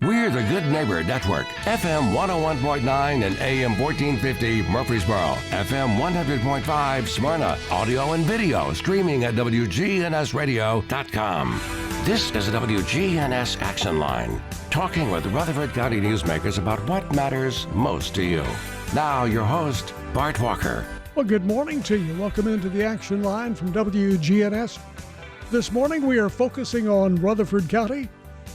We're the Good Neighbor Network, FM 101.9 and AM 1450 Murfreesboro, FM 100.5 Smyrna, audio and video streaming at WGNSradio.com. This is the WGNS Action Line, talking with Rutherford County newsmakers about what matters most to you. Now, your host, Bart Walker. Well, good morning to you. Welcome into the Action Line from WGNS. This morning, we are focusing on Rutherford County.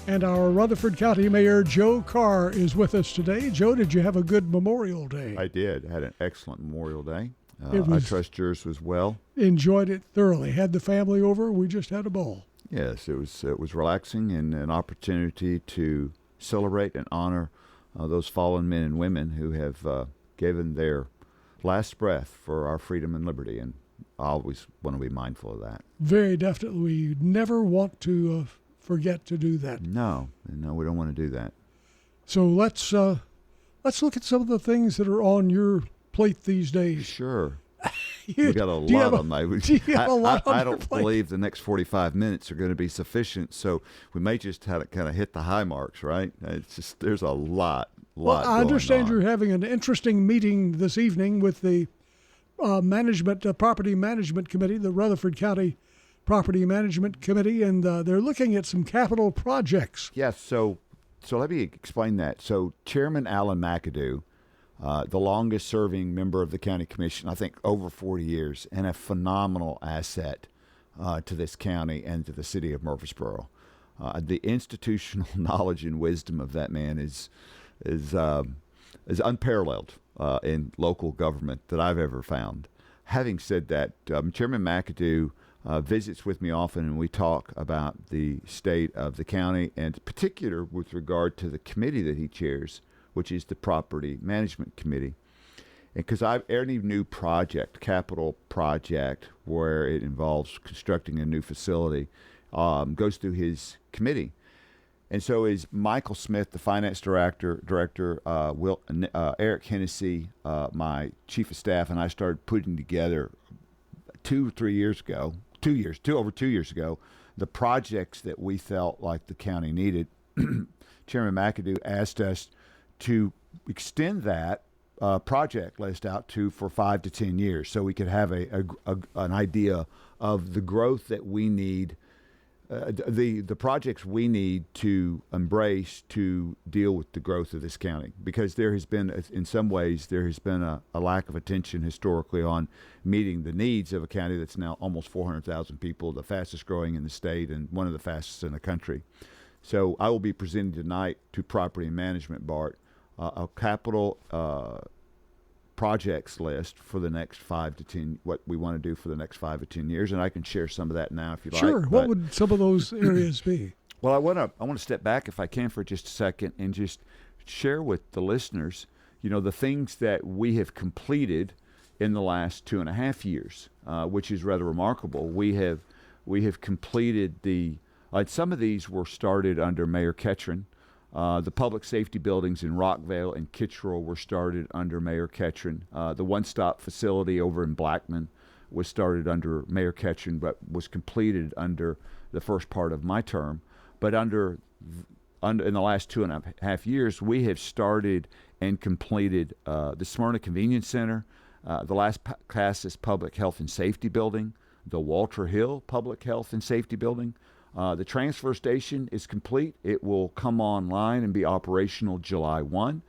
And our Rutherford County Mayor, Joe Carr, is with us today. Joe, did you have a good Memorial Day? I did. I had an excellent Memorial Day. I trust yours was well. Enjoyed it thoroughly. Had the family over. We just had a ball. Yes, it was relaxing and an opportunity to celebrate and honor those fallen men and women who have given their last breath for our freedom and liberty. And I always want to be mindful of that. Very definitely. We never want to forget to do that. No, we don't want to do that. So let's look at some of the things that are on your plate these days. Sure. We got a lot on my. I don't believe the next 45 minutes are going to be sufficient, so we may just have to kind of hit the high marks, right? It's just there's a lot. Well, I understand you're having an interesting meeting this evening with the property management committee, the Rutherford County Property Management Committee, and they're looking at some capital projects. Yes, so let me explain that. So Chairman Alan McAdoo, the longest-serving member of the County Commission, I think over 40 years, and a phenomenal asset to this county and to the city of Murfreesboro. The institutional knowledge and wisdom of that man is unparalleled in local government that I've ever found. Having said that, Chairman McAdoo visits with me often, and we talk about the state of the county, and in particular with regard to the committee that he chairs, which is the Property Management Committee. And because any new project, capital project, where it involves constructing a new facility, goes through his committee. And so is Michael Smith, the finance director, Eric Hennessy, my chief of staff, and I started putting together over 2 years ago, the projects that we felt like the county needed. Chairman McAdoo asked us to extend that project list out for 5 to 10 years, so we could have an idea of the growth that we need, the projects we need to embrace to deal with the growth of this county. Because there has been, in some ways, a lack of attention historically on meeting the needs of a county that's now almost 400,000 people, the fastest growing in the state and one of the fastest in the country. So I will be presenting tonight to Property Management, Bart, a capital projects list for the next 5 to 10, what we want to do for the next 5 to 10 years, and I can share some of that now if you like. Sure. What would some of those areas be? Well, I want to step back, if I can, for just a second and just share with the listeners, the things that we have completed in the last 2.5 years, which is rather remarkable. We have completed some of these were started under Mayor Ketron. The public safety buildings in Rockvale and Kittrell were started under Mayor Ketron. The one-stop facility over in Blackman was started under Mayor Ketron, but was completed under the first part of my term. But in the last 2.5 years, we have started and completed the Smyrna Convenience Center, the Las Casas Public Health and Safety Building, the Walter Hill Public Health and Safety Building. The transfer station is complete. It will come online and be operational July 1.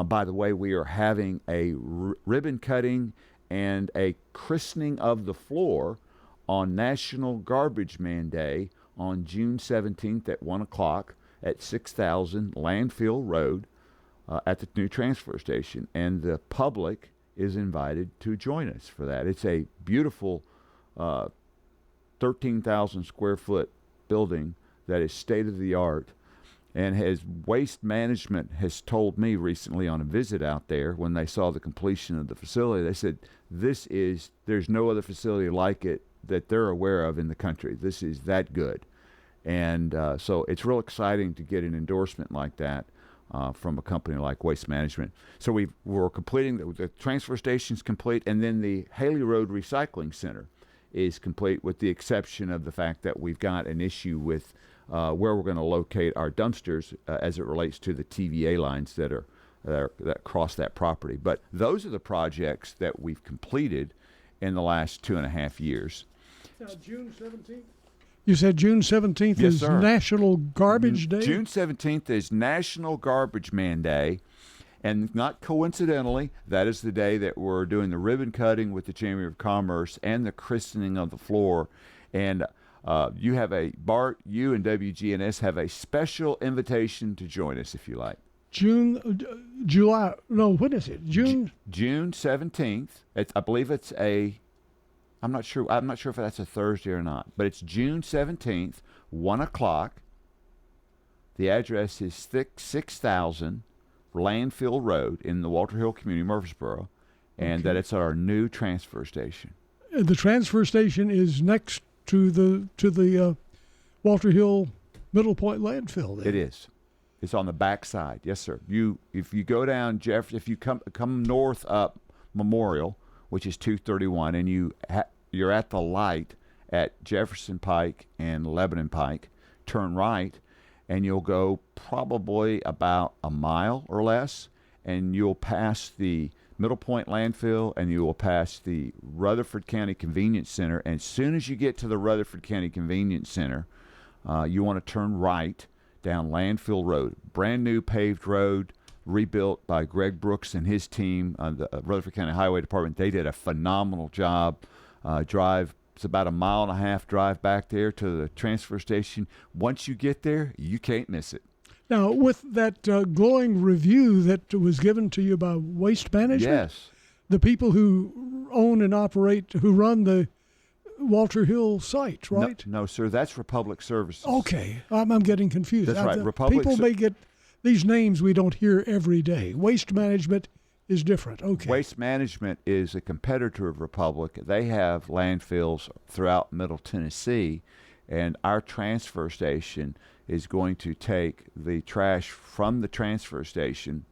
By the way, we are having a ribbon cutting and a christening of the floor on National Garbage Man Day on June 17th at 1 o'clock at 6000 Landfill Road at the new transfer station. And the public is invited to join us for that. It's a beautiful 13,000 square foot building that is state-of-the-art, and Waste Management has told me recently on a visit out there when they saw the completion of the facility, they said there's no other facility like it that they're aware of in the country. This is that good. And so it's real exciting to get an endorsement like that from a company like Waste Management. So we're completing the transfer station's complete, and then the Haley Road Recycling Center is complete, with the exception of the fact that we've got an issue with where we're going to locate our dumpsters as it relates to the TVA lines that cross that property. But those are the projects that we've completed in the last 2.5 years. Now, June 17th? You said June 17th Yes, is sir. National Garbage Day? June 17th is National Garbage Man Day. And not coincidentally, that is the day that we're doing the ribbon cutting with the Chamber of Commerce and the christening of the floor. And you and WGNS have a special invitation to join us if you like. July, no, when is it? June 17th. I believe it's I'm not sure if that's a Thursday or not, but it's June 17th, 1 o'clock. The address is 6000 Landfill Road in the Walter Hill community, Murfreesboro, and that it's at our new transfer station. The transfer station is next to the Walter Hill Middle Point landfill. Then. It is. It's on the back side. Yes, sir. If you go down if you come north up Memorial, which is 231, and you're at the light at Jefferson Pike and Lebanon Pike, turn right, and you'll go probably about a mile or less, and you'll pass the Middle Point landfill, and you will pass the Rutherford County Convenience Center. And as soon as you get to the Rutherford County Convenience Center, you want to turn right down Landfill Road. Brand new paved road, rebuilt by Greg Brooks and his team on the Rutherford County Highway Department. They did a phenomenal job. It's about a 1.5 mile drive back there to the transfer station. Once you get there, you can't miss it. Now, with that glowing review that was given to you by Waste Management, yes, the people who own and operate, who run the Walter Hill site, right? No, sir, that's Republic Services. Okay, I'm getting confused. That's right. Republic people may get these names we don't hear every day. Waste Management is different. Okay. Waste Management is a competitor of Republic. They have landfills throughout Middle Tennessee, and our transfer station is going to take the trash from the transfer station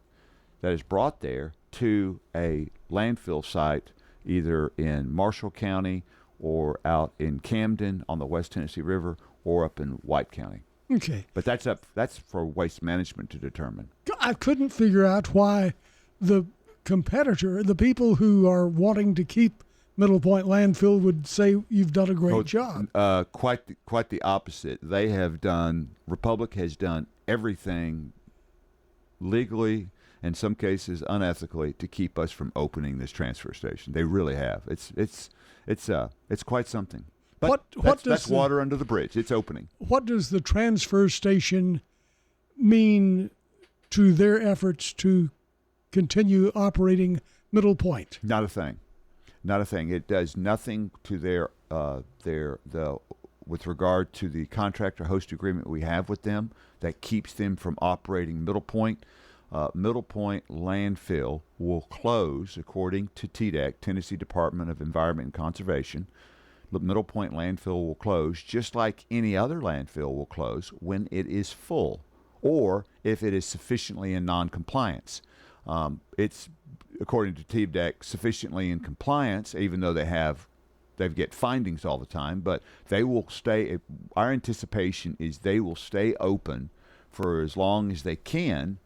that is brought there to a landfill site either in Marshall County or out in Camden on the West Tennessee River or up in White County. Okay. But that's for Waste Management to determine. I couldn't figure out why the competitor, the people who are wanting to keep Middle Point landfill, would say you've done a great job. Quite the opposite. Republic has done everything legally, in some cases unethically, to keep us from opening this transfer station. They really have. It's quite something. But that's water under the bridge. It's opening. What does the transfer station mean to their efforts to continue operating Middle Point? Not a thing. Not a thing. It does nothing to their with regard to the contractor host agreement we have with them that keeps them from operating Middle Point. Middle Point landfill will close according to TDEC, Tennessee Department of Environment and Conservation. The Middle Point landfill will close just like any other landfill will close when it is full or if it is sufficiently in non-compliance. It's, according to TDEC, sufficiently in compliance, even though they get findings all the time, but they will stay. Our anticipation is they will stay open for as long as they can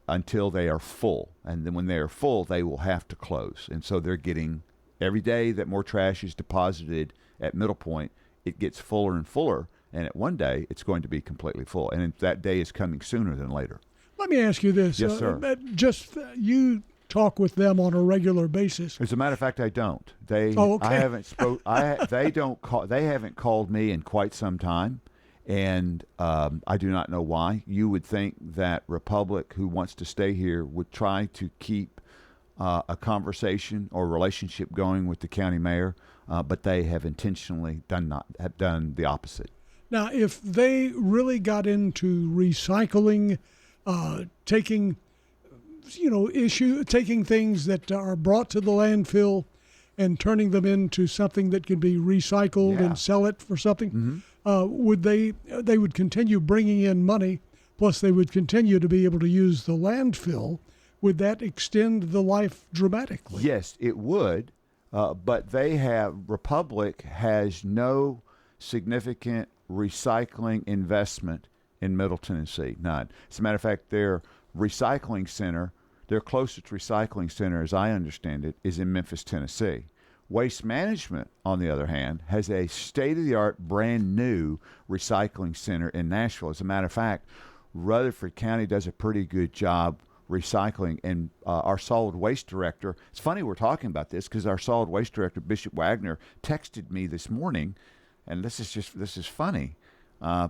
until they are full. And then when they are full, they will have to close. And so they're getting, every day that more trash is deposited at Middle Point, it gets fuller and fuller. And at one day, it's going to be completely full. And that day is coming sooner than later. Let me ask you this. Yes, sir. You talk with them on a regular basis. As a matter of fact, I don't. Okay. I haven't They haven't called me in quite some time, and I do not know why. You would think that Republic, who wants to stay here, would try to keep a conversation or relationship going with the county mayor, but they have intentionally done the opposite. Now, if they really got into recycling, taking things that are brought to the landfill and turning them into something that can be recycled and sell it for something, would they would continue bringing in money, plus they would continue to be able to use the landfill. Would that extend the life dramatically? Yes, it would, but Republic has no significant recycling investment in Middle Tennessee. None. As a matter of fact, their recycling center, their closest recycling center, as I understand it, is in Memphis, Tennessee. Waste Management, on the other hand, has a state-of-the-art, brand-new recycling center in Nashville. As a matter of fact, Rutherford County does a pretty good job recycling, and our solid waste director, it's funny we're talking about this because our solid waste director, Bishop Wagner, texted me this morning, and this is funny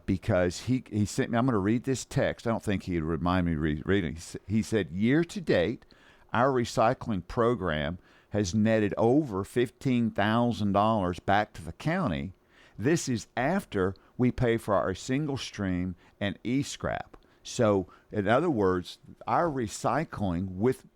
because he sent me, I'm going to read this text. I don't think he'd remind me reading. He said, year to date, our recycling program has netted over $15,000 back to the county. This is after we pay for our single stream and e-scrap. So, in other words, our recycling with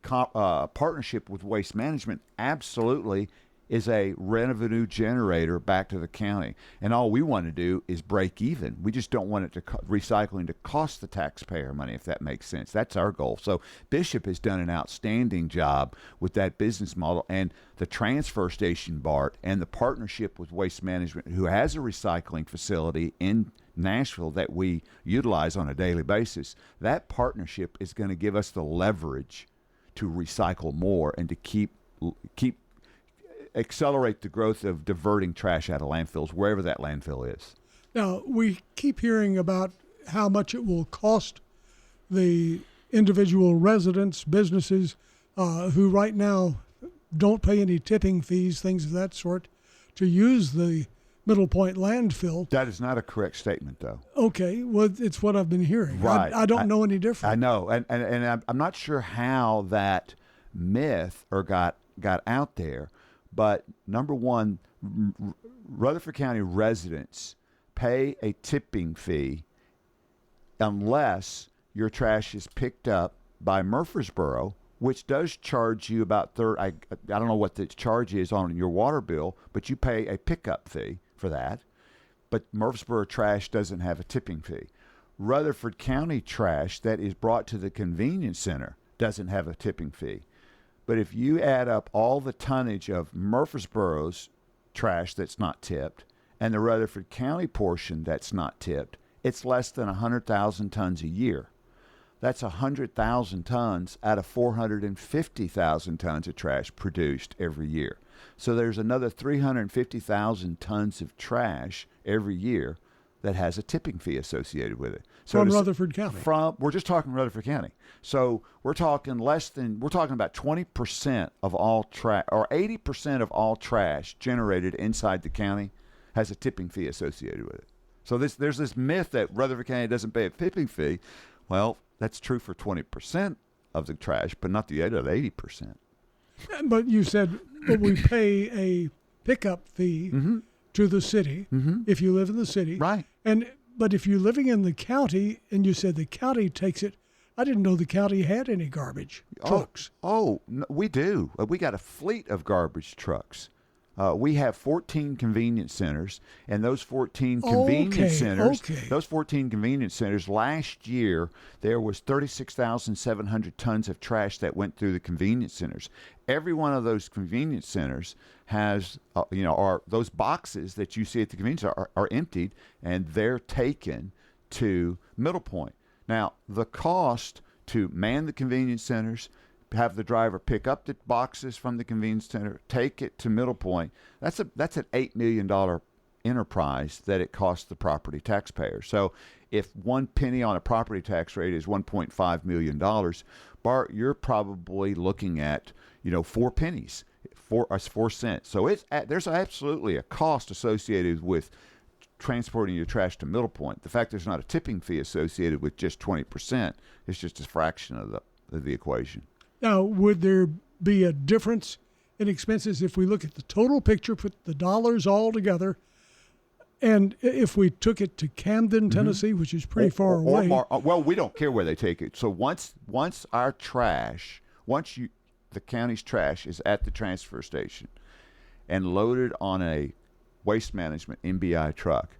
partnership with Waste Management absolutely is a revenue generator back to the county. And all we want to do is break even. We just don't want it to recycling to cost the taxpayer money, if that makes sense. That's our goal. So Bishop has done an outstanding job with that business model, and the transfer station, Bart, and the partnership with Waste Management, who has a recycling facility in Nashville that we utilize on a daily basis. That partnership is going to give us the leverage to recycle more and to keep accelerate the growth of diverting trash out of landfills, wherever that landfill is. Now, we keep hearing about how much it will cost the individual residents, businesses, who right now don't pay any tipping fees, things of that sort, to use the Middle Point landfill. That is not a correct statement, though. Okay, well, it's what I've been hearing. Right. I don't know any different. I know, and I'm not sure how that myth got out there. But number one, Rutherford County residents pay a tipping fee unless your trash is picked up by Murfreesboro, which does charge you about I don't know what the charge is on your water bill, but you pay a pickup fee for that. But Murfreesboro trash doesn't have a tipping fee. Rutherford County trash that is brought to the convenience center doesn't have a tipping fee. But if you add up all the tonnage of Murfreesboro's trash that's not tipped and the Rutherford County portion that's not tipped, it's less than 100,000 tons a year. That's 100,000 tons out of 450,000 tons of trash produced every year. So there's another 350,000 tons of trash every year that has a tipping fee associated with it. So from Rutherford County. We're just talking Rutherford County. So we're talking about 20% of all trash, or 80% of all trash generated inside the county has a tipping fee associated with it. So there's this myth that Rutherford County doesn't pay a tipping fee. Well, that's true for 20% of the trash, but not the other 80%. But you said that we pay a pickup fee to the city if you live in the city. Right. But if you're living in the county and you said the county takes it, I didn't know the county had any garbage trucks. Oh, no, we do. We got a fleet of garbage trucks. We have 14 convenience centers, and those 14 convenience centers, last year there was 36,700 tons of trash that went through the convenience centers. Every one of those convenience centers has, those boxes that you see at the convenience center are emptied, and they're taken to Middle Point. Now, the cost to man the convenience centers, have the driver pick up the boxes from the convenience center, take it to Middle Point, that's an $8 million enterprise that it costs the property taxpayer. So if 1 penny on a property tax rate is $1.5 million, Bart, you're probably looking at 4 pennies, 4 cents. So there's absolutely a cost associated with transporting your trash to Middle Point. The fact there's not a tipping fee associated with just 20% is just a fraction of the equation. Now, would there be a difference in expenses if we look at the total picture, put the dollars all together, and if we took it to Camden, Tennessee, which is pretty far away? Well, we don't care where they take it. So once the county's trash is at the transfer station and loaded on a Waste Management MBI truck,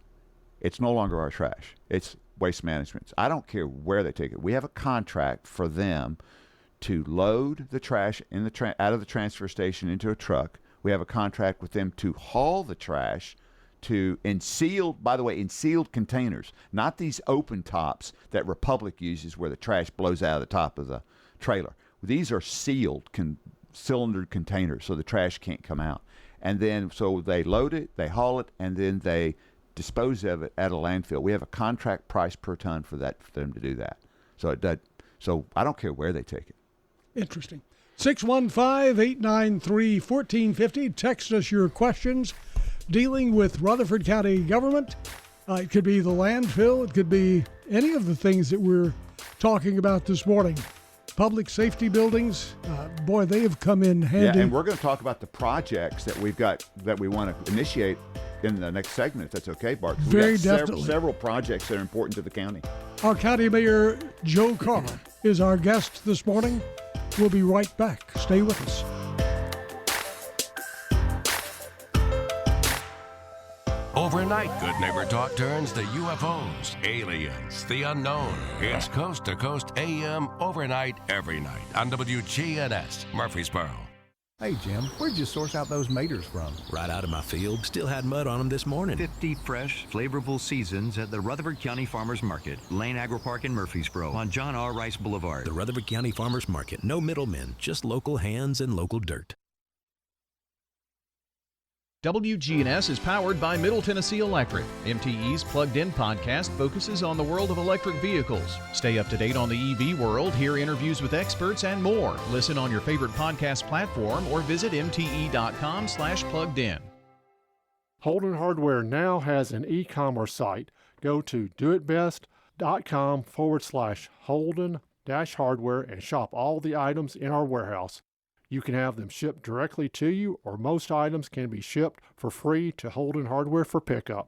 it's no longer our trash. It's Waste Management's. I don't care where they take it. We have a contract for them to load the trash out of the transfer station into a truck. We have a contract with them to haul the trash in sealed containers, not these open tops that Republic uses where the trash blows out of the top of the trailer. These are sealed cylinder containers so the trash can't come out. And then so they load it, they haul it, and then they dispose of it at a landfill. We have a contract price per ton for them to do that. So I don't care where they take it. Interesting. 615-893-1450. Text us your questions dealing with Rutherford County government. It could be the landfill. It could be any of the things that we're talking about this morning. Public safety buildings, boy, they have come in handy. Yeah, and we're going to talk about the projects that we've got that we want to initiate in the next segment, if that's okay, Bart. Very definitely. Several projects that are important to the county. Our County Mayor Joe Carr is our guest this morning. We'll be right back. Stay with us. Overnight, Good Neighbor Talk turns to UFOs, aliens, the unknown. It's Coast to Coast AM overnight every night on WGNS Murfreesboro. Hey, Jim, where'd you source out those maters from? Right out of my field. Still had mud on them this morning. 50 fresh, flavorful seasons at the Rutherford County Farmers Market, Lane Agri Park in Murfreesboro, on John R. Rice Boulevard. The Rutherford County Farmers Market. No middlemen, just local hands and local dirt. WGNS is powered by Middle Tennessee Electric. MTE's Plugged In podcast focuses on the world of electric vehicles. Stay up to date on the EV world, hear interviews with experts, and more. Listen on your favorite podcast platform or visit mte.com/pluggedin. Holden Hardware now has an e-commerce site. Go to doitbest.com/Holden-hardware and shop all the items in our warehouse. You can have them shipped directly to you, or most items can be shipped for free to Holden Hardware for pickup.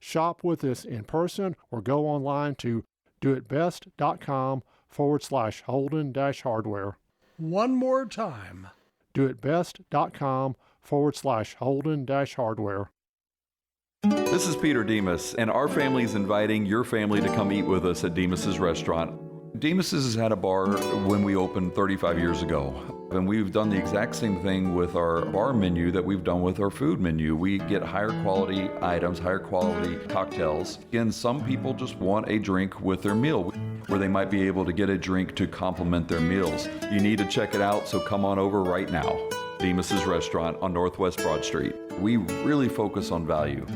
Shop with us in person or go online to doitbest.com/Holden-hardware. One more time. doitbest.com/Holden-hardware. This is Peter Demas, and our family is inviting your family to come eat with us at Demas's Restaurant. Demas's has had a bar when we opened 35 years ago, and we've done the exact same thing with our bar menu that we've done with our food menu. We get higher quality items, higher quality cocktails. Again, some people just want a drink with their meal, where they might be able to get a drink to complement their meals. You need to check it out, so come on over right now. Demas's Restaurant on Northwest Broad Street. We really focus on value.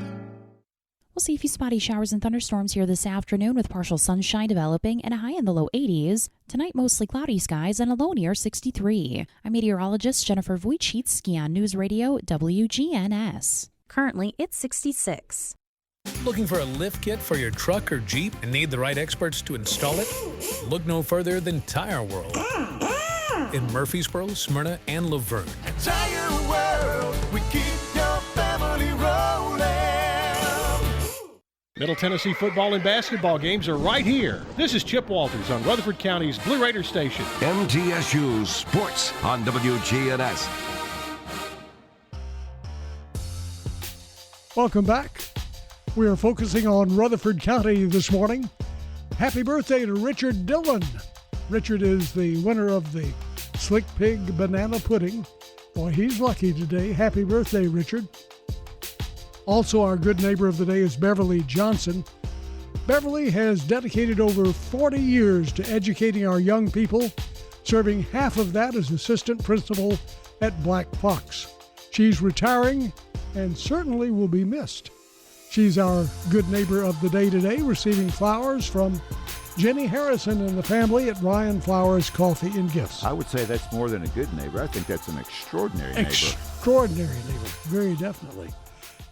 We'll see a few spotty showers and thunderstorms here this afternoon with partial sunshine developing and a high in the low 80s. Tonight, mostly cloudy skies and a low near 63. I'm meteorologist Jennifer Wojcicki on News Radio WGNS. Currently, it's 66. Looking for a lift kit for your truck or Jeep and need the right experts to install it? Look no further than Tire World in Murfreesboro, Smyrna, and Laverne. Tire World, we keep your family rolling. Middle Tennessee football and basketball games are right here. This is Chip Walters on Rutherford County's Blue Raider Station. MTSU Sports on WGNS. Welcome back. We are focusing on Rutherford County this morning. Happy birthday to Richard Dillon. Richard is the winner of the Slick Pig Banana Pudding. Boy, he's lucky today. Happy birthday, Richard. Also, our good neighbor of the day is Beverly Johnson. Beverly has dedicated over 40 years to educating our young people, serving half of that as assistant principal at Black Fox. She's retiring and certainly will be missed. She's our good neighbor of the day today, receiving flowers from Jenny Harrison and the family at Ryan Flowers Coffee and Gifts. I would say that's more than a good neighbor. I think that's an extraordinary neighbor. Extraordinary neighbor, very definitely.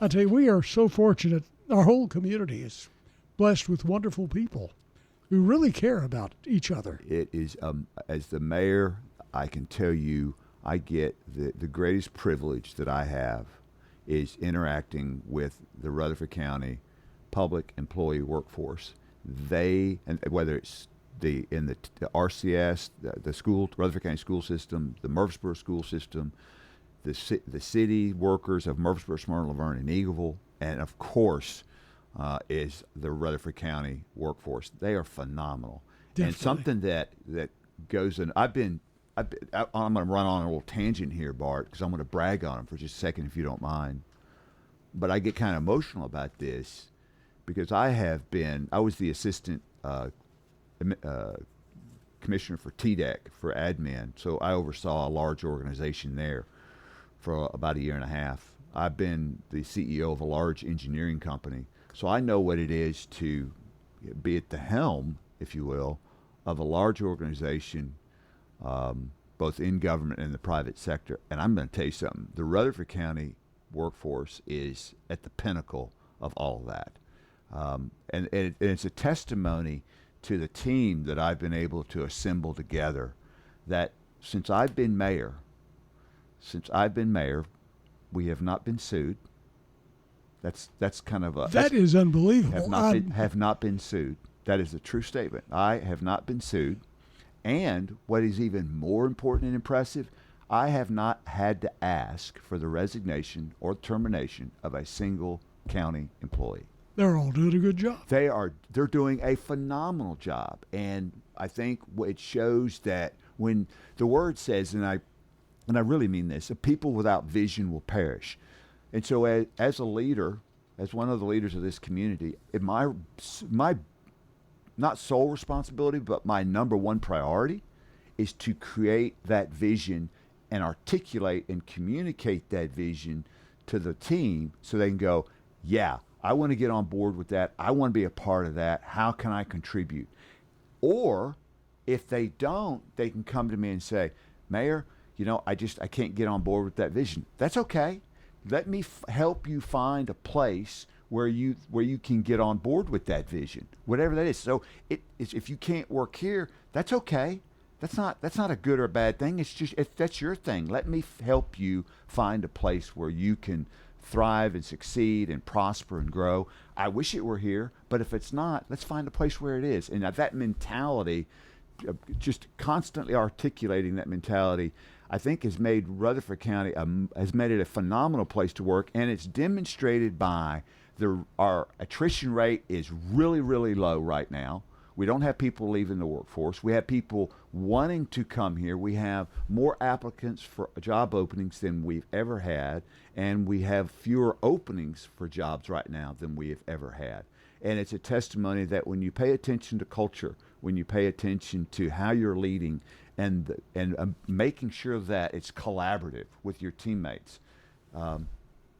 I tell you, we are so fortunate. Our whole community is blessed with wonderful people who really care about each other. It is, as the mayor, I can tell you, I get the greatest privilege that I have is interacting with the Rutherford County public employee workforce. They, and whether it's the RCS, the school, Rutherford County school system, the Murfreesboro school system, the city workers of Murfreesboro, Smyrna, Laverne, and Eagleville, and of course is the Rutherford County workforce. They are phenomenal. Definitely. And something that goes in. I'm going to run on a little tangent here, Bart, because I'm going to brag on them for just a second, if you don't mind. but I get kind of emotional about this because I was the assistant commissioner for TDEC for admin, so I oversaw a large organization there for about a year and a half. I've been the CEO of a large engineering company, so I know what it is to be at the helm, if you will, of a large organization, both in government and the private sector. And I'm going to tell you something. The Rutherford County workforce is at the pinnacle of all of that. And it's a testimony to the team that I've been able to assemble together, that since I've been mayor, we have not been sued. That's kind of a... That is unbelievable. Have not been sued. That is a true statement. I have not been sued. And what is even more important and impressive, I have not had to ask for the resignation or termination of a single county employee. They're all doing a good job. They're doing a phenomenal job. And I think it shows that when the word says, and I really mean this, a people without vision will perish. And so as a leader, as one of the leaders of this community, my not sole responsibility, but my number one priority is to create that vision and articulate and communicate that vision to the team so they can go, yeah, I want to get on board with that. I want to be a part of that. How can I contribute? Or if they don't, they can come to me and say, Mayor, I can't get on board with that vision. That's okay. Let me help you find a place where you can get on board with that vision, whatever that is. So if you can't work here, that's okay. That's not a good or a bad thing. It's just that's your thing. Let me help you find a place where you can thrive and succeed and prosper and grow. I wish it were here, but if it's not, let's find a place where it is. And that mentality, just constantly articulating that mentality, I think has made Rutherford County has made it a phenomenal place to work, and it's demonstrated by our attrition rate is really, really low right now. We don't have people leaving the workforce. We have people wanting to come here. We have more applicants for job openings than we've ever had, and we have fewer openings for jobs right now than we have ever had. And it's a testimony that when you pay attention to culture, when you pay attention to how you're leading, and making sure that it's collaborative with your teammates,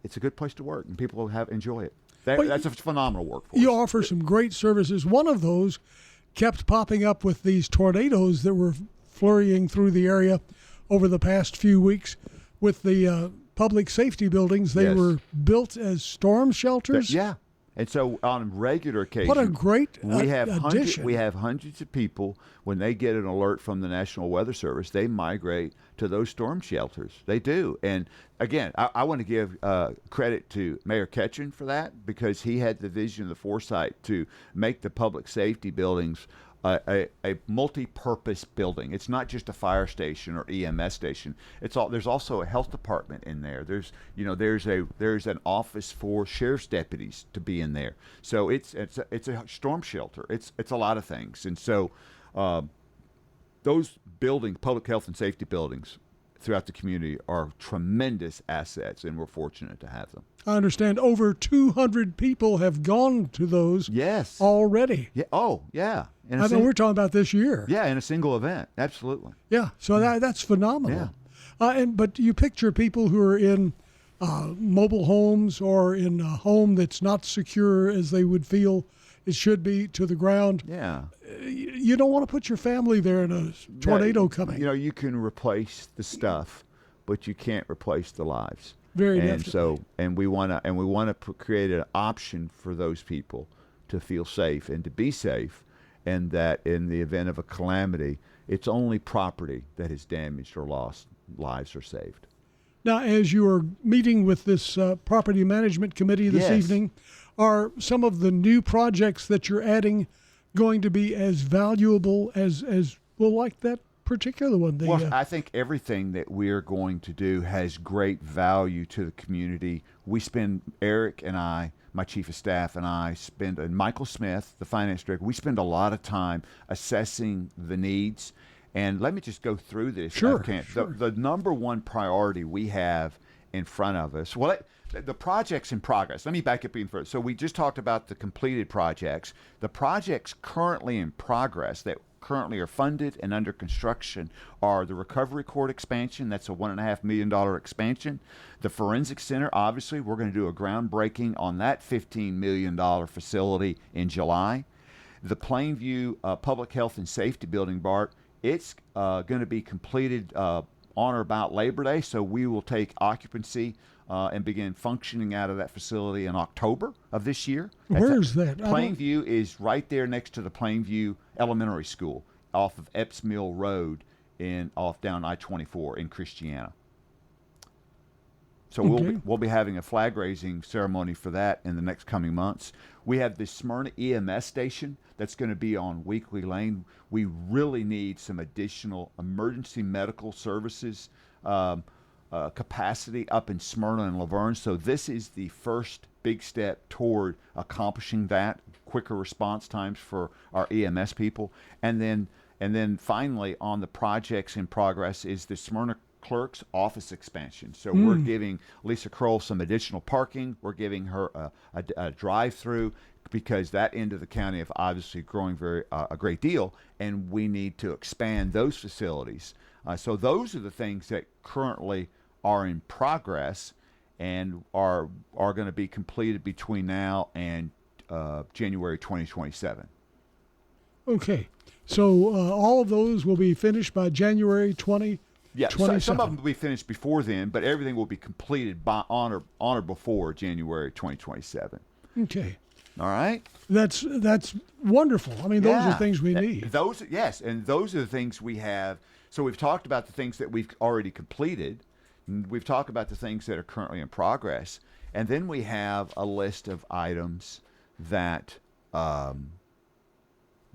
it's a good place to work, and people enjoy it. That's a phenomenal workforce. You offer some great services. One of those kept popping up with these tornadoes that were flurrying through the area over the past few weeks with the public safety buildings. They were built as storm shelters. Yeah. And so on regular occasion, what a great addition. We have hundreds of people, when they get an alert from the National Weather Service, they migrate to those storm shelters. They do. And again, I want to give credit to Mayor Ketchum for that, because he had the vision, the foresight to make the public safety buildings a multi-purpose building. It's not just a fire station or EMS station. There's also a health department in there. There's an office for sheriff's deputies to be in there. So it's a storm shelter. It's a lot of things. And so those buildings, public health and safety buildings throughout the community, are tremendous assets, and we're fortunate to have them. I understand over 200 people have gone to those already. Yeah. Oh, yeah. I know we're talking about this year. Yeah, in a single event. Absolutely. Yeah, so that's phenomenal. Yeah. But you picture people who are in mobile homes or in a home that's not secure as they would feel it should be to the ground. Yeah. You don't want to put your family there in a tornado coming. You can replace the stuff, but you can't replace the lives. Very and definitely. So, and we want to create an option for those people to feel safe and to be safe, and that in the event of a calamity, it's only property that is damaged or lost, lives are saved. Now, as you are meeting with this property management committee this evening, are some of the new projects that you're adding going to be as valuable as like that particular one? I think everything that we're going to do has great value to the community. Eric and I, my chief of staff, and Michael Smith, the finance director, we spend a lot of time assessing the needs. And let me just go through this. Sure. The number one priority we have in front of us. Well, the project's in progress. Let me back up even further. So we just talked about the completed projects. The projects currently in progress that currently are funded and under construction are the Recovery Court expansion. That's a $1.5 million expansion. The Forensic Center, obviously, we're going to do a groundbreaking on that $15 million facility in July. The Plainview Public Health and Safety Building, Bart, it's going to be completed on or about Labor Day, so we will take occupancy and begin functioning out of that facility in October of this year. Where's that? Plainview is right there next to the Plainview Elementary School off of Epps Mill Road off down I-24 in Christiana. So we'll be having a flag raising ceremony for that in the next coming months. We have the Smyrna EMS station that's going to be on Weekly Lane. We really need some additional emergency medical services capacity up in Smyrna and Laverne. So this is the first big step toward accomplishing that, quicker response times for our EMS people. And then finally on the projects in progress is the Smyrna Clerk's office expansion. So we're giving Lisa Kroll some additional parking. We're giving her a drive-through because that end of the county is obviously growing a great deal, and we need to expand those facilities. So those are the things that currently are in progress and are going to be completed between now and January 2027. Okay. So all of those will be finished by January 2027. Yeah, some of them will be finished before then, but everything will be completed by on or before January 2027. Okay. All right. That's wonderful. I mean, those are things we need. And those are the things we have. So we've talked about the things that we've already completed. We've talked about the things that are currently in progress, and then we have a list of items that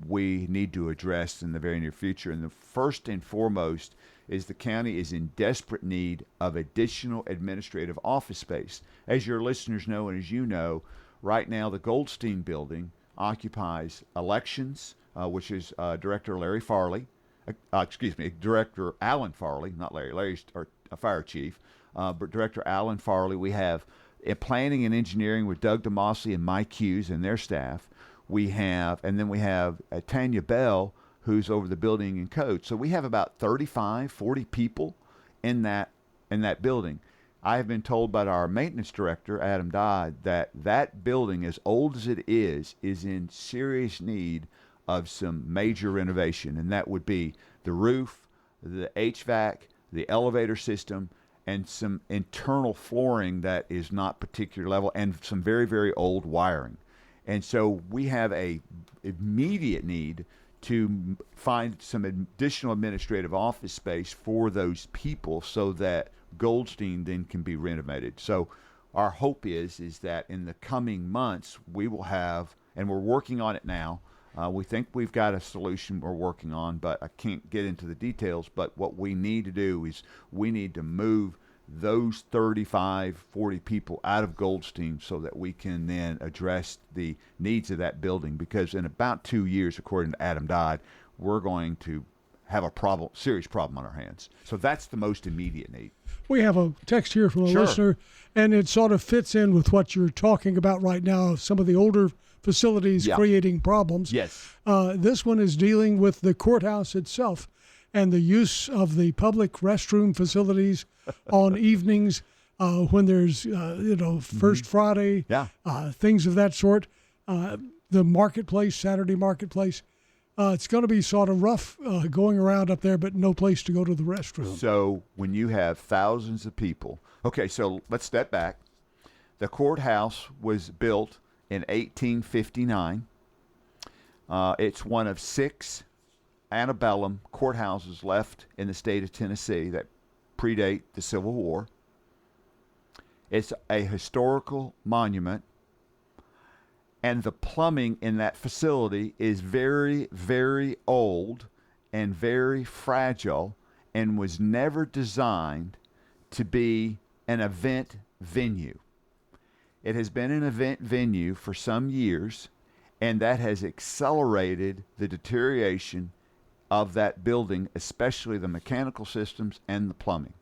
we need to address in the very near future. And the first and foremost is the county is in desperate need of additional administrative office space. As your listeners know, and as you know, right now the Goldstein building occupies elections, which is Director Alan Farley, not Larry. Larry's our fire chief, but Director Alan Farley. We have planning and engineering with Doug DeMossi and Mike Hughes and their staff. We have Tanya Bell, who's over the building and code. So we have about 35, 40 people in that building. I have been told by our maintenance director, Adam Dodd, that building, as old as it is in serious need of some major renovation. And that would be the roof, the HVAC, the elevator system, and some internal flooring that is not particular level, and some very, very old wiring. And so we have a immediate need to find some additional administrative office space for those people so that Goldstein then can be renovated. So our hope is that in the coming months we will have, and we're working on it now, we think we've got a solution we're working on, but I can't get into the details. But what we need to do is we need to move those 35, 40 people out of Goldstein so that we can then address the needs of that building. Because in about 2 years, according to Adam Dodd, we're going to have a serious problem on our hands. So that's the most immediate need. We have a text here from a listener, and it sort of fits in with what you're talking about right now, some of the older facilities creating problems. Yes. This one is dealing with the courthouse itself and the use of the public restroom facilities on evenings when there's, First Friday, things of that sort. The marketplace, Saturday marketplace. It's going to be sort of rough going around up there, but no place to go to the restroom. So when you have thousands of people, okay, so let's step back. The courthouse was built in 1859. It's one of 6 antebellum courthouses left in the state of Tennessee that predate the Civil War. It's a historical monument, and the plumbing in that facility is very, very old and very fragile and was never designed to be an event venue. It has been an event venue for some years, and that has accelerated the deterioration of that building, especially the mechanical systems and the plumbing.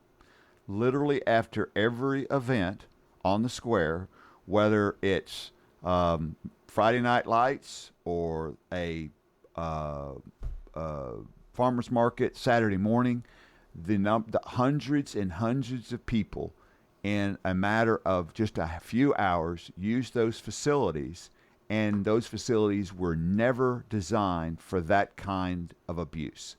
literally after every event on the square, whether it's Friday Night Lights or a farmer's market Saturday morning, the hundreds and hundreds of people in a matter of just a few hours use those facilities, and those facilities were never designed for that kind of abuse.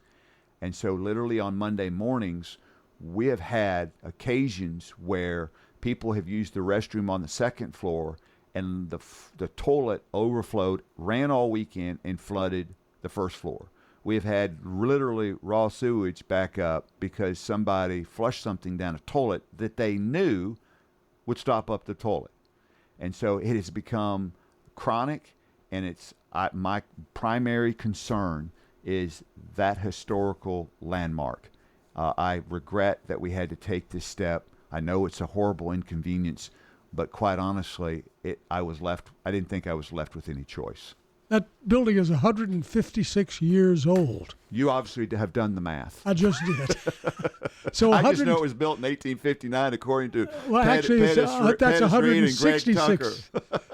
And so literally on Monday mornings, we have had occasions where people have used the restroom on the second floor, and the toilet overflowed, ran all weekend, and flooded the first floor. We have had literally raw sewage back up because somebody flushed something down a toilet that they knew would stop up the toilet. And so it has become chronic, and it's my primary concern is that historical landmark. I regret that we had to take this step. I know it's a horrible inconvenience, but quite honestly, I didn't think I was left with any choice. That building is 156 years old. You obviously have done the math. I just did. So I just know it was built in 1859 according to that's 166.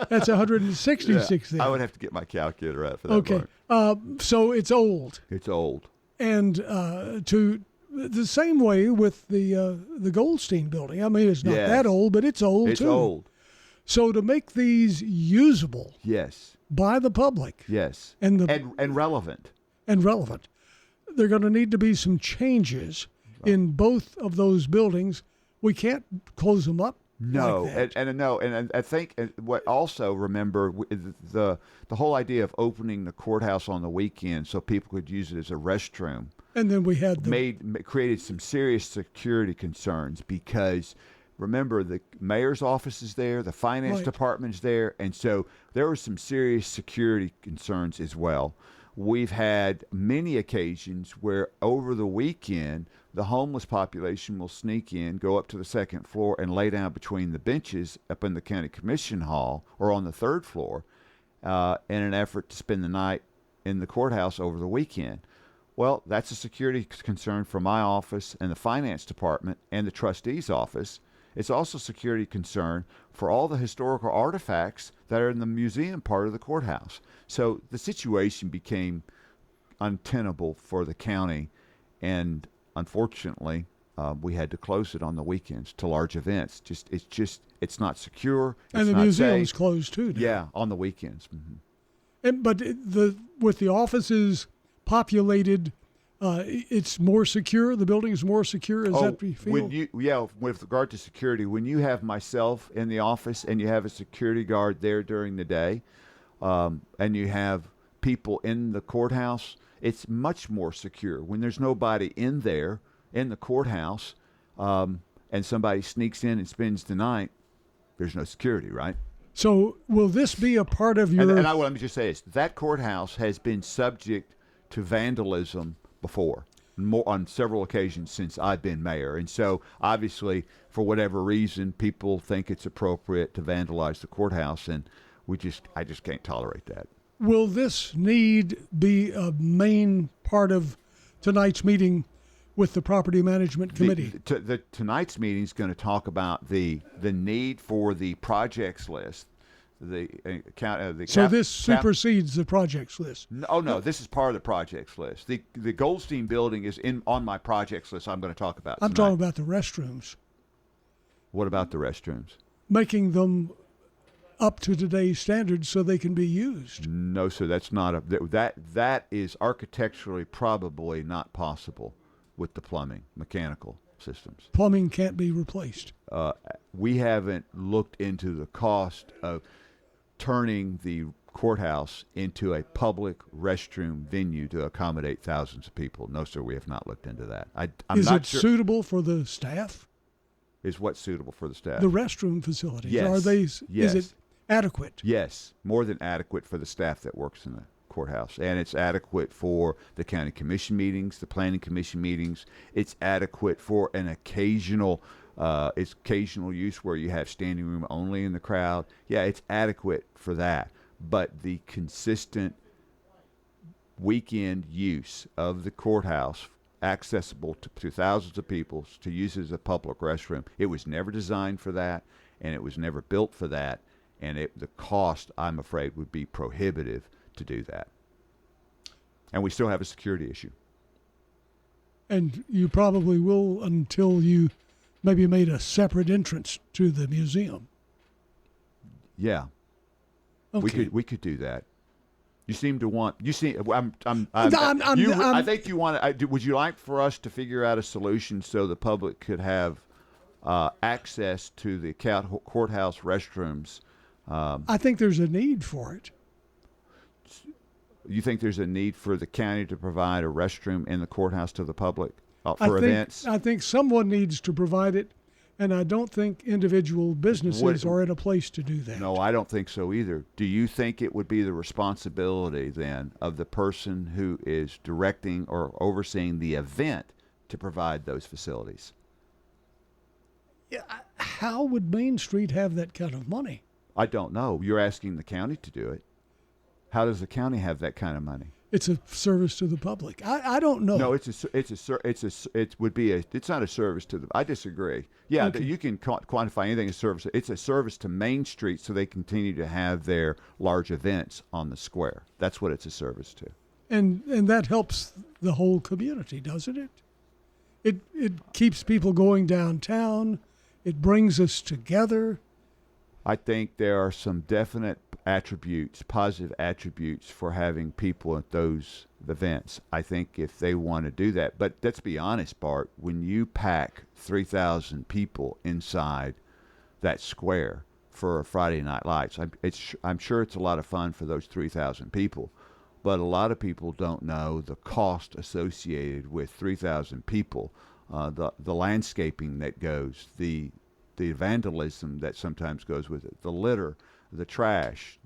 That's 166 yeah, then. I would have to get my calculator out for that. Okay. So it's old. It's old. And to the same way with the Goldstein building. I mean, it's not that old, but it's old too. It's old. So to make these usable. Yes. By the public. Yes. And relevant. And relevant. There are going to need to be some changes in both of those buildings. We can't close them up. No, like that. and I think what also remember the whole idea of opening the courthouse on the weekend so people could use it as a restroom. And then we had created some serious security concerns because remember the mayor's office is there, the finance department is there, and so there were some serious security concerns as well. We've had many occasions where over the weekend, the homeless population will sneak in, go up to the second floor, and lay down between the benches up in the county commission hall or on the third floor in an effort to spend the night in the courthouse over the weekend. Well, that's a security concern for my office and the finance department and the trustee's office. It's also a security concern for all the historical artifacts that are in the museum part of the courthouse. So the situation became untenable for the county, and unfortunately, we had to close it on the weekends to large events. It's not secure. And the museum's closed too. Yeah, on the weekends. Mm-hmm. But with the offices populated, it's more secure. The building is more secure. Is that what you feel? With regard to security, when you have myself in the office and you have a security guard there during the day, and you have people in the courthouse, it's much more secure. When there's nobody in there in the courthouse, and somebody sneaks in and spends the night, there's no security, right? So will this be a part of your? And let me just say this: that courthouse has been subject to vandalism before, on several occasions since I've been mayor. And so obviously, for whatever reason, people think it's appropriate to vandalize the courthouse, and I just can't tolerate that. Will this need be a main part of tonight's meeting with the Property Management Committee? Tonight's meeting is going to talk about the need for the projects list. This supersedes the projects list. No, this is part of the projects list. The Goldstein building is on my projects list I'm going to talk about tonight. I'm talking about the restrooms. What about the restrooms? Making them up to today's standards so they can be used. No, sir, that's not that is architecturally probably not possible with the plumbing, mechanical systems. Plumbing can't be replaced. We haven't looked into the cost of turning the courthouse into a public restroom venue to accommodate thousands of people. No, sir, we have not looked into that. Is it suitable for the staff? Is what suitable for the staff? The restroom facilities. Yes. Are they? Yes. Is it adequate? Yes, more than adequate for the staff that works in the courthouse, and it's adequate for the county commission meetings, the planning commission meetings. It's adequate for an occasional use where you have standing room only in the crowd. Yeah, it's adequate for that. But the consistent weekend use of the courthouse accessible to thousands of people to use as a public restroom. It was never designed for that, and it was never built for that, and the cost, I'm afraid, would be prohibitive to do that. And we still have a security issue. And you probably will until you maybe made a separate entrance to the museum. Yeah. Okay. We could do that. You seem to want. You see, I think you want. Would you like for us to figure out a solution so the public could have access to the courthouse restrooms? I think there's a need for it. You think there's a need for the county to provide a restroom in the courthouse to the public for events? I think someone needs to provide it, and I don't think individual businesses are in a place to do that. No, I don't think so either. Do you think it would be the responsibility then of the person who is directing or overseeing the event to provide those facilities? Yeah, how would Main Street have that kind of money? I don't know. You're asking the county to do it. How does the county have that kind of money? It's a service to the public. I don't know. No, it's not a service to the. I disagree. Yeah, Okay. You can quantify anything as service. It's a service to Main Street so they continue to have their large events on the square. That's what it's a service to. And that helps the whole community, doesn't it? It keeps people going downtown. It brings us together. I think there are some definite attributes, positive attributes for having people at those events. I think if they want to do that, but let's be honest, Bart, when you pack 3,000 people inside that square for a Friday Night Lights, I'm sure it's a lot of fun for those 3,000 people, but a lot of people don't know the cost associated with 3,000 people, the landscaping that goes, the vandalism that sometimes goes with it, the litter, the trash,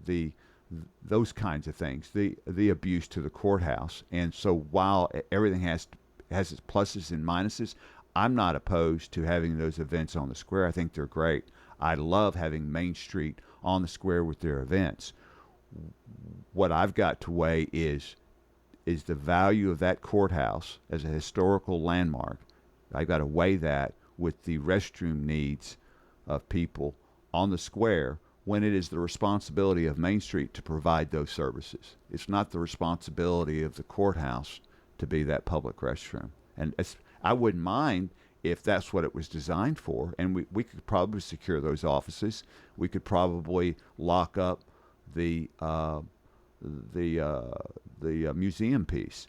those kinds of things, the abuse to the courthouse. And so while everything has its pluses and minuses, I'm not opposed to having those events on the square. I think they're great. I love having Main Street on the square with their events. What I've got to weigh is the value of that courthouse as a historical landmark. I've got to weigh that with the restroom needs of people on the square when it is the responsibility of Main Street to provide those services. It's not the responsibility of the courthouse to be that public restroom. And I wouldn't mind if that's what it was designed for, and we could probably secure those offices. We could probably lock up the museum piece.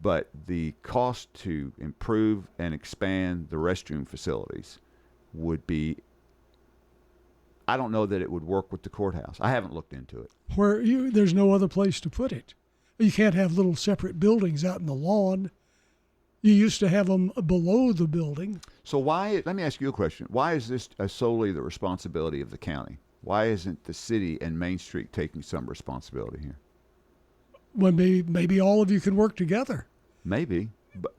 But the cost to improve and expand the restroom facilities would be, I don't know that it would work with the courthouse. I haven't looked into it. There's no other place to put it. You can't have little separate buildings out in the lawn. You used to have them below the building. So let me ask you a question. Why is this solely the responsibility of the county? Why isn't the city and Main Street taking some responsibility here? Well, maybe all of you can work together. Maybe,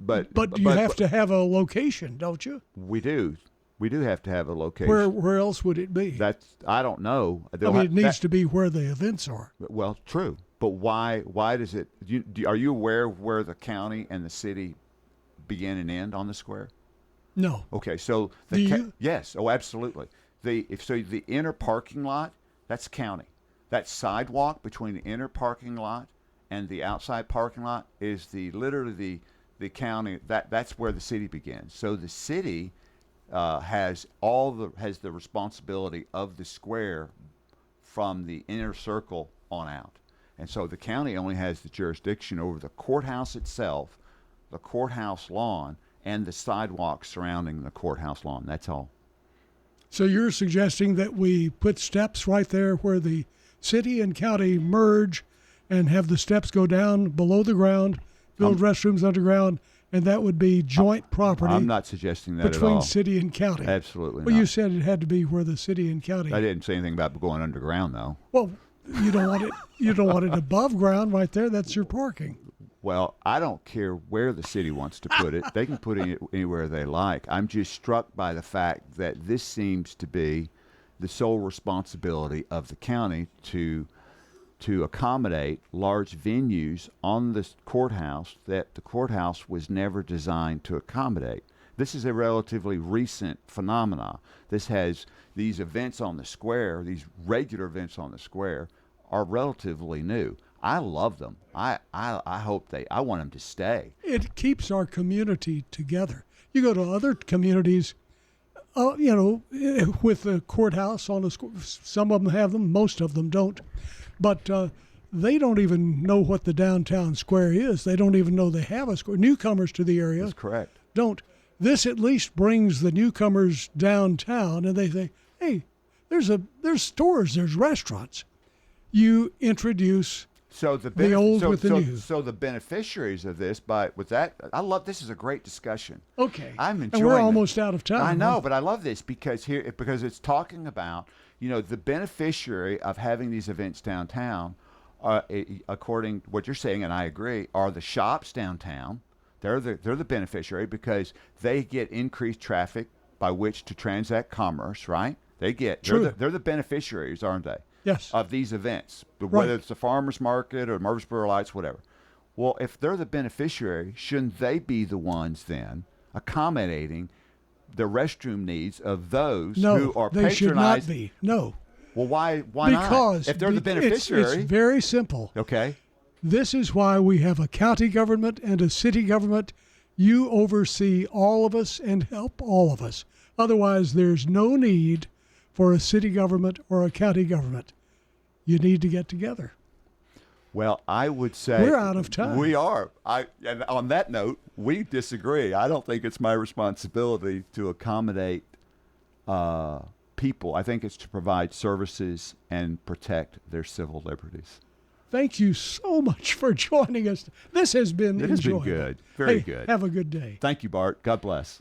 but you have to have a location, don't you? We do. We do have to have a location. Where else would it be? I don't know. It needs to be where the events are. Well, true, but why does it? Are you aware of where the county and the city begin and end on the square? No. Okay, so do you? Yes. Oh, absolutely. The inner parking lot, that's county. That sidewalk between the inner parking lot and the outside parking lot is literally the county. That's where the city begins. So the city has the responsibility of the square from the inner circle on out, and so the county only has the jurisdiction over the courthouse itself, the courthouse lawn, and the sidewalk surrounding the courthouse lawn. That's all. So you're suggesting that we put steps right there where the city and county merge and have the steps go down below the ground, build restrooms underground, and that would be joint property. I'm not suggesting that at all. Between city and county. Absolutely not. not. You said it had to be where the city and county. I didn't say anything about going underground, though. Well, you don't want it. You don't want it above ground right there. That's your parking. Well, I don't care where the city wants to put it. They can put it anywhere they like. I'm just struck by the fact that this seems to be the sole responsibility of the county to to accommodate large venues on the courthouse that the courthouse was never designed to accommodate. This is a relatively recent phenomenon. These events on the square, these regular events on the square, are relatively new. I love them. I want them to stay. It keeps our community together. You go to other communities, with the courthouse on the square. Some of them have them, most of them don't. But they don't even know what the downtown square is. They don't even know they have a square. Newcomers to the area. That's correct. Don't. This at least brings the newcomers downtown, and they say, hey, there's stores, there's restaurants. You introduce the old with the new. So the beneficiaries of this, I love this. Is a great discussion. Okay. I'm enjoying. And we're almost out of time. I know, but I love this because it's talking about the beneficiary of having these events downtown, according to what you're saying, and I agree, are the shops downtown. They're the beneficiary because they get increased traffic by which to transact commerce, right? They're the beneficiaries, aren't they? Yes. Of these events, Right. whether it's the farmers market or Murfreesboro Lights, whatever. Well, if they're the beneficiary, shouldn't they be the ones then accommodating the restroom needs of those who are patronized? No, they should not be. No. Well, why because not? Because if they're the beneficiary. It's very simple. Okay. This is why we have a county government and a city government. You oversee all of us and help all of us. Otherwise, there's no need for a city government or a county government. You need to get together. Well, I would say we're out of time. We are. And on that note, we disagree. I don't think it's my responsibility to accommodate people. I think it's to provide services and protect their civil liberties. Thank you so much for joining us. This has been enjoyable. It has been good. Very good. Have a good day. Thank you, Bart. God bless.